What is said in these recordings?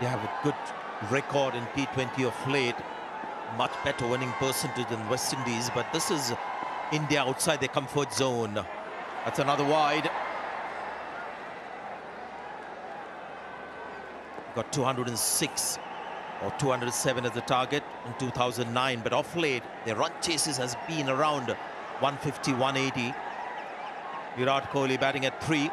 They have a good record in T20 of late. Much better winning percentage than West Indies. But this is India outside their comfort zone. That's another wide. Got 206 or 207 as the target in 2009. But off late, their run chases has been around 150, 180. Virat Kohli batting at 3.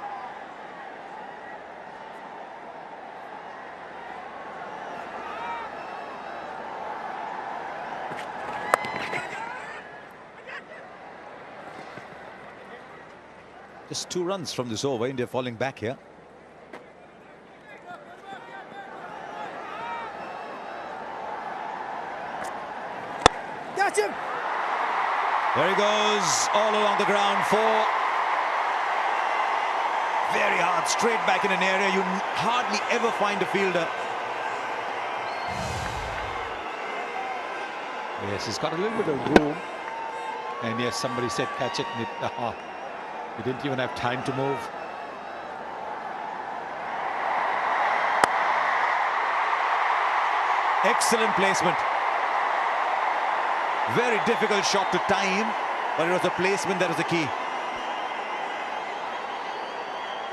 Just 2 runs from this over. India falling back here. Got him! There he goes, all along the ground. 4. Very hard, straight back in an area you hardly ever find a fielder. Yes, he's got a little bit of room. And yes, somebody said catch it. And he didn't even have time to move. Excellent placement. Very difficult shot to time, but it was the placement that was the key.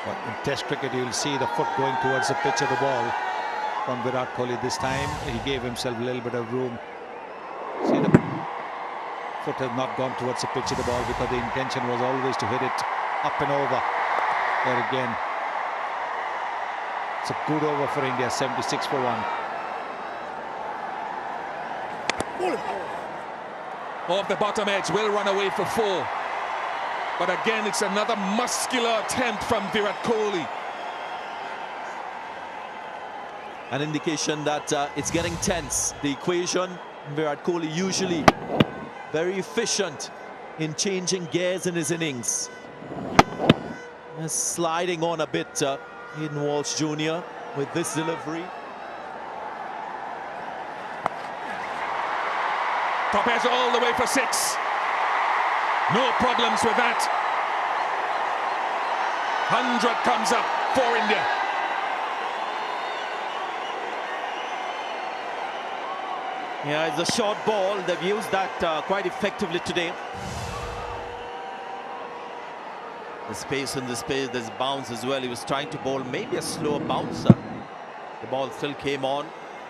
But in Test cricket, you'll see the foot going towards the pitch of the ball from Virat Kohli. This time, he gave himself a little bit of room. See, the foot has not gone towards the pitch of the ball because the intention was always to hit it up and over. There again, it's a good over for India, 76 for 1. Off the bottom edge, will run away for 4. But again, it's another muscular attempt from Virat Kohli. An indication that it's getting tense. The equation, Virat Kohli usually very efficient in changing gears in his innings. Sliding on a bit, Hayden Walsh Jr. with this delivery. Top edge all the way for 6. No problems with that. 100 comes up for India. Yeah, it's a short ball. They've used that quite effectively today. The space in the space, there's bounce as well. He was trying to bowl maybe a slower bouncer. The ball still came on.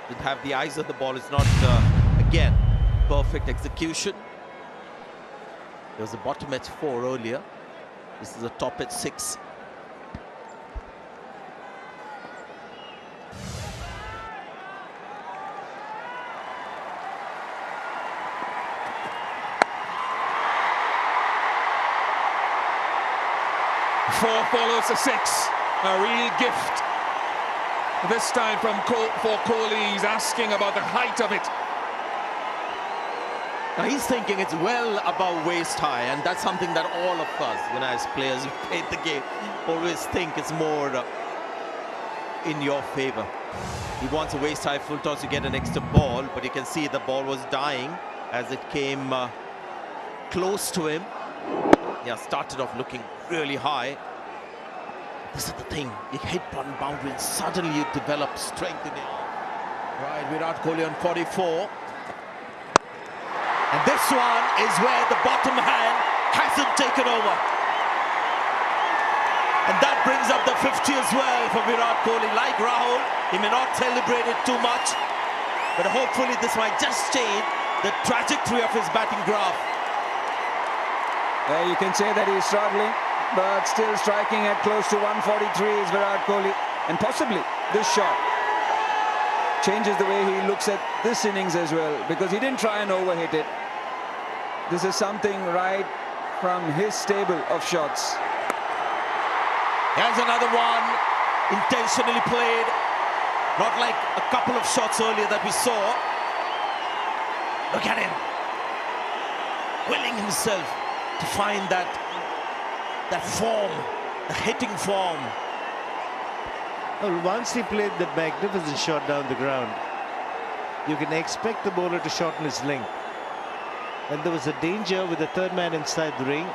Didn't have the eyes of the ball. It's not, again, perfect execution. There was a bottom at 4 earlier. This is a top at 6. Four follows the 6. A real gift. This time for Kohli. He's asking about the height of it. Now he's thinking it's well above waist high, and that's something that all of us, as players who played the game, always think it's more in your favor. He wants a waist high full toss to get an extra ball, but you can see the ball was dying as it came close to him. Yeah, started off looking really high. This is the thing, you hit one boundary and suddenly you develop strength in it. Right, Virat Kohli on 44. And this one is where the bottom hand hasn't taken over. And that brings up the 50 as well for Virat Kohli. Like Rahul, he may not celebrate it too much, but hopefully this might just change the trajectory of his batting graph. You can say that he's struggling, but still striking at close to 143 is Virat Kohli. And possibly this shot changes the way he looks at this innings as well, because he didn't try and overhit it. This is something right from his stable of shots. Here's another one, intentionally played, not like a couple of shots earlier that we saw. Look at him, willing himself to find that form, the hitting form. Well, once he played that magnificent shot down the ground, you can expect the bowler to shorten his length. And there was a danger with the third man inside the ring.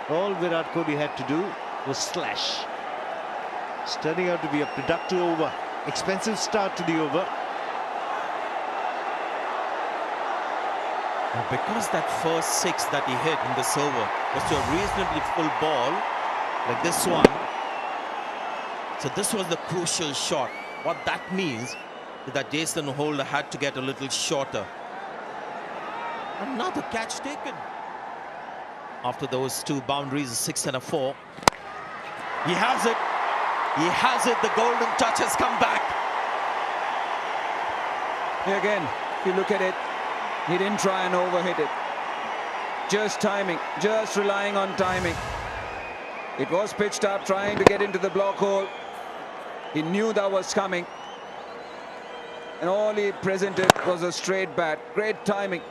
All Virat Kohli had to do was slash. It's turning out to be a productive over Expensive start to the over. And because that first 6 that he hit in this over was to a reasonably full ball, like this one. So this was the crucial shot. What that means is that Jason Holder had to get a little shorter. Another catch taken. After those 2 boundaries, a 6 and a 4. He has it. He has it. The golden touch has come back. Here again, if you look at it, he didn't try and overhit it. Just timing, just relying on timing. It was pitched up, trying to get into the block hole. He knew that was coming. And all he presented was a straight bat. Great timing.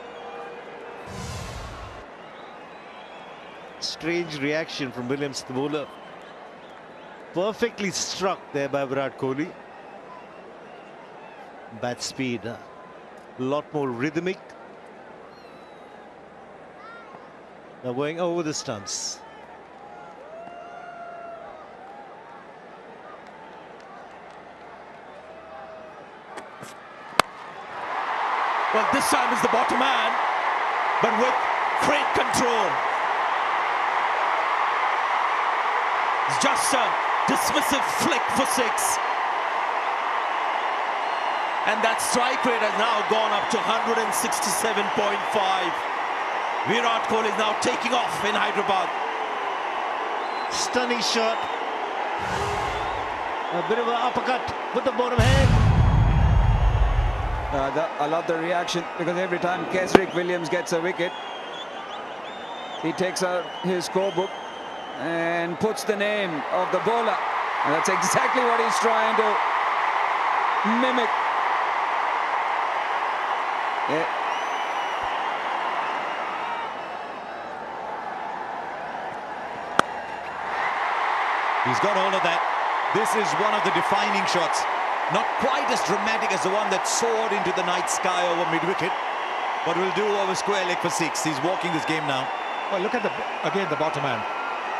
Strange reaction from Williams, the bowler. Perfectly struck there by Virat Kohli. Bat speed, a lot more rhythmic. Now going over the stumps. Well, this time is the bottom man, but with great control. It's just a dismissive flick for 6. And that strike rate has now gone up to 167.5. Virat Kohli is now taking off in Hyderabad. Stunning shot. A bit of an uppercut with the bottom hand. I love the reaction, because every time Kesrick Williams gets a wicket, he takes out his scorebook and puts the name of the bowler. And that's exactly what he's trying to mimic. Yeah. He's got hold of that. This is one of the defining shots. Not quite as dramatic as the one that soared into the night sky over mid-wicket, but will do over square leg for 6. He's walking this game now. Well, look at again the bottom man.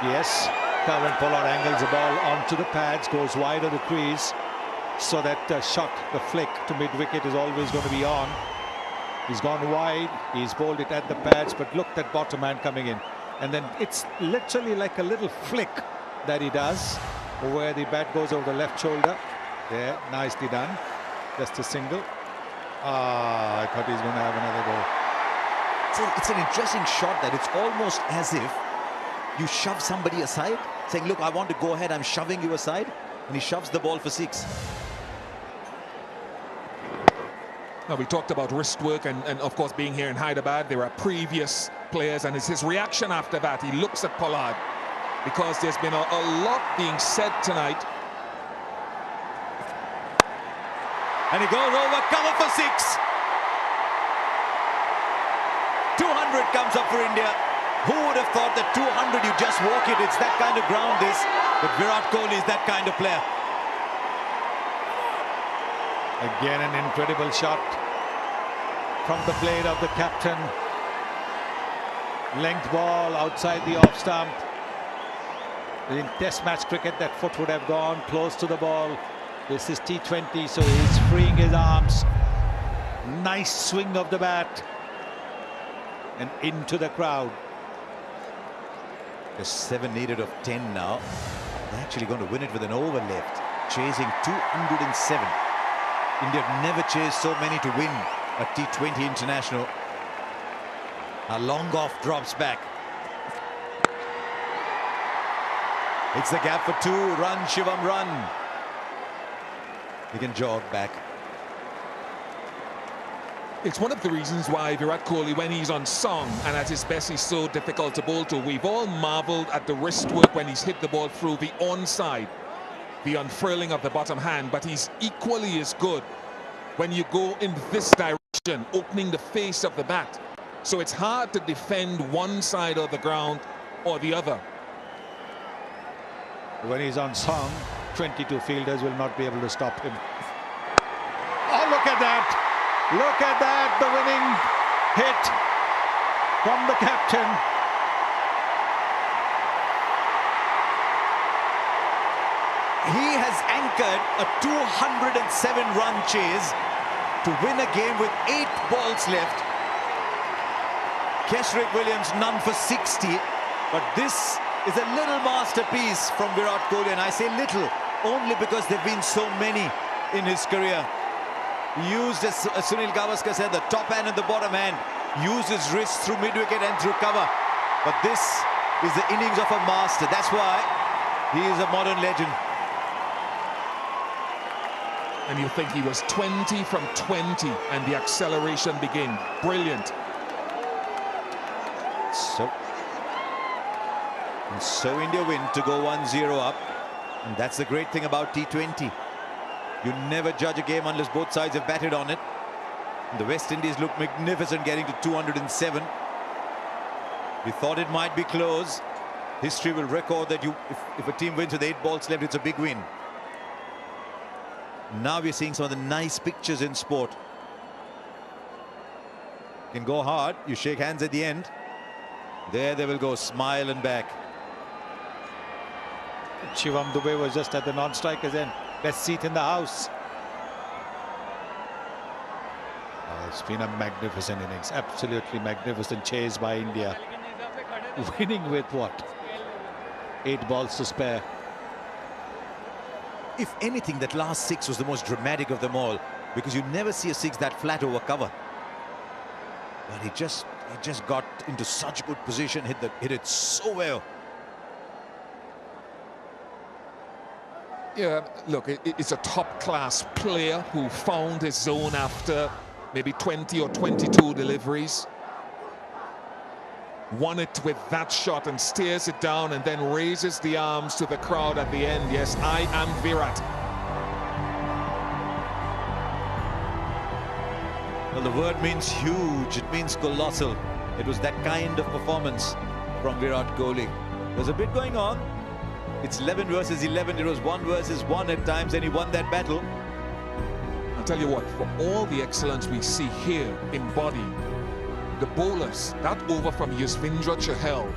Yes, Calvin Pollard angles the ball onto the pads, goes wide of the crease, so that shot, the flick to mid-wicket is always going to be on. He's gone wide, he's bowled it at the pads, but look, that bottom man coming in. And then it's literally like a little flick that he does, where the bat goes over the left shoulder. There, nicely done. Just a single. I thought he's going to have another goal. It's an interesting shot that it's almost as if you shove somebody aside, saying, look, I want to go ahead, I'm shoving you aside, and he shoves the ball for 6. Now, we talked about wrist work and of course, being here in Hyderabad, there are previous players, and it's his reaction after that. He looks at Pollard, because there's been a lot being said tonight. And he goes over, cover for 6. 200 comes up for India. Who would have thought that 200, you just walk it, it's that kind of ground this. But Virat Kohli is that kind of player. Again, an incredible shot from the blade of the captain. Length ball outside the off stump. In Test match cricket, that foot would have gone close to the ball. This is T20, so he's freeing his arms. Nice swing of the bat. And into the crowd. There's 7 needed of 10 now. They're actually going to win it with an over left. Chasing 207. India never chased so many to win a T20 international. A long off drops back. It's the gap for 2. Run, Shivam, run. He can jog back. It's one of the reasons why Virat Kohli, when he's on song and at his best, he's so difficult to bowl to. We've all marveled at the wrist work when he's hit the ball through the onside, the unfurling of the bottom hand, but he's equally as good when you go in this direction, opening the face of the bat. So it's hard to defend one side of the ground or the other. When he's on song, 22 fielders will not be able to stop him. Oh, look at that! Look at that, the winning hit from the captain. he has anchored a 207-run chase to win a game with 8 balls left. Kesrick Williams none for 60, but this is a little masterpiece from Virat Kohli, and I say little only because there have been so many in his career. He used, as Sunil Gavaskar said, the top hand and the bottom hand, used his wrists through mid-wicket and through cover. But this is the innings of a master. That's why he is a modern legend. And you think he was 20 from 20 and the acceleration began. Brilliant. So India win to go 1-0 up. And that's the great thing about T20. You never judge a game unless both sides have batted on it. And the West Indies look magnificent getting to 207. We thought it might be close. History will record that if a team wins with 8 balls left, it's a big win. Now we're seeing some of the nice pictures in sport. You can go hard, you shake hands at the end. There they will go, smile and back. Shivam Dube was just at the non-strikers end. Best seat in the house. It's been a magnificent innings. Absolutely magnificent chase by India. Winning with what? 8 balls to spare. If anything, that last 6 was the most dramatic of them all, because you never see a 6 that flat over cover. But he just got into such good position, hit it so well. Yeah, look, it's a top-class player who found his zone after maybe 20 or 22 deliveries. Won it with that shot and steers it down and then raises the arms to the crowd at the end. Yes, I am Virat. Well, the word means huge. It means colossal. It was that kind of performance from Virat Kohli. There's a bit going on. It's 11 versus 11. It was 1 versus 1 at times, and he won that battle. I'll tell you what, for all the excellence we see here embodied, the bowlers, that over from Yuzvendra Chahal